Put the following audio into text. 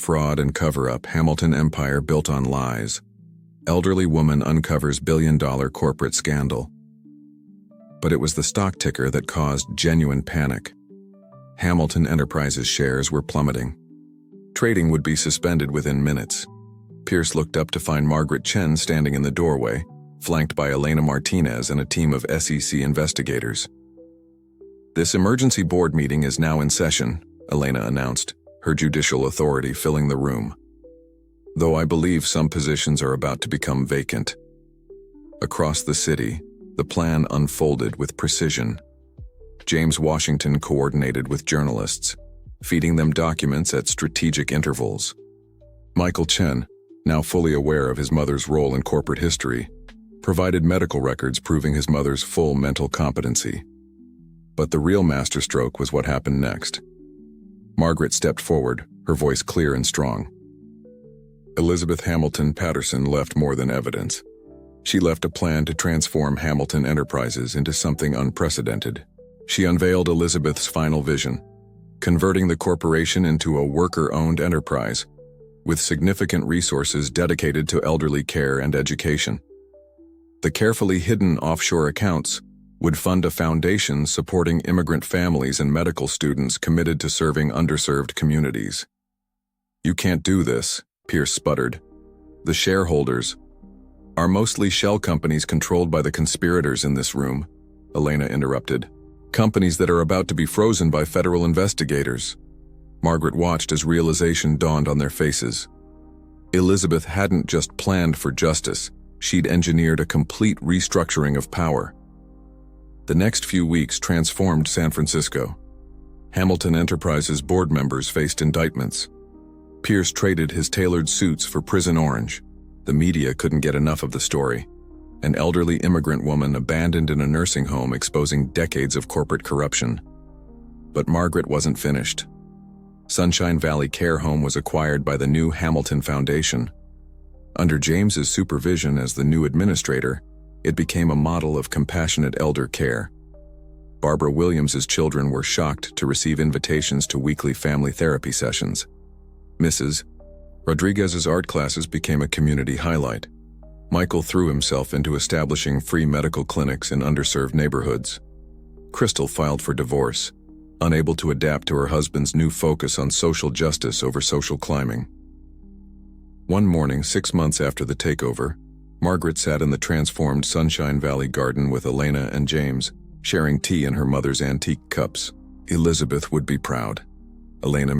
Fraud and cover-up, Hamilton empire built on lies. Elderly woman uncovers billion-dollar corporate scandal. But it was the stock ticker that caused genuine panic. Hamilton Enterprises shares were plummeting. Trading would be suspended within minutes. Pierce looked up to find Margaret Chen standing in the doorway, flanked by Elena Martinez and a team of SEC investigators. "This emergency board meeting is now in session," Elena announced, her judicial authority filling the room. "Though I believe some positions are about to become vacant." Across the city, the plan unfolded with precision. James Washington coordinated with journalists, feeding them documents at strategic intervals. Michael Chen, now fully aware of his mother's role in corporate history, provided medical records proving his mother's full mental competency. But the real masterstroke was what happened next. Margaret stepped forward, her voice clear and strong. Elizabeth Hamilton Patterson left more than evidence. She left a plan to transform Hamilton Enterprises into something unprecedented. She unveiled Elizabeth's final vision, converting the corporation into a worker-owned enterprise, with significant resources dedicated to elderly care and education. The carefully hidden offshore accounts would fund a foundation supporting immigrant families and medical students committed to serving underserved communities. "You can't do this," Pierce sputtered. "The shareholders are mostly shell companies controlled by the conspirators in this room," Elena interrupted. "Companies that are about to be frozen by federal investigators." Margaret watched as realization dawned on their faces. Elizabeth hadn't just planned for justice, she'd engineered a complete restructuring of power. The next few weeks transformed San Francisco. Hamilton Enterprises board members faced indictments. Pierce traded his tailored suits for prison orange. The media couldn't get enough of the story. An elderly immigrant woman abandoned in a nursing home exposing decades of corporate corruption. But Margaret wasn't finished. Sunshine Valley Care Home was acquired by the new Hamilton Foundation. Under James's supervision as the new administrator, it became a model of compassionate elder care. Barbara Williams's children were shocked to receive invitations to weekly family therapy sessions. Mrs. Rodriguez's art classes became a community highlight. Michael threw himself into establishing free medical clinics in underserved neighborhoods. Crystal filed for divorce, unable to adapt to her husband's new focus on social justice over social climbing. One morning, 6 months after the takeover, Margaret sat in the transformed Sunshine Valley garden with Elena and James, sharing tea in her mother's antique cups. Elizabeth would be proud. Elena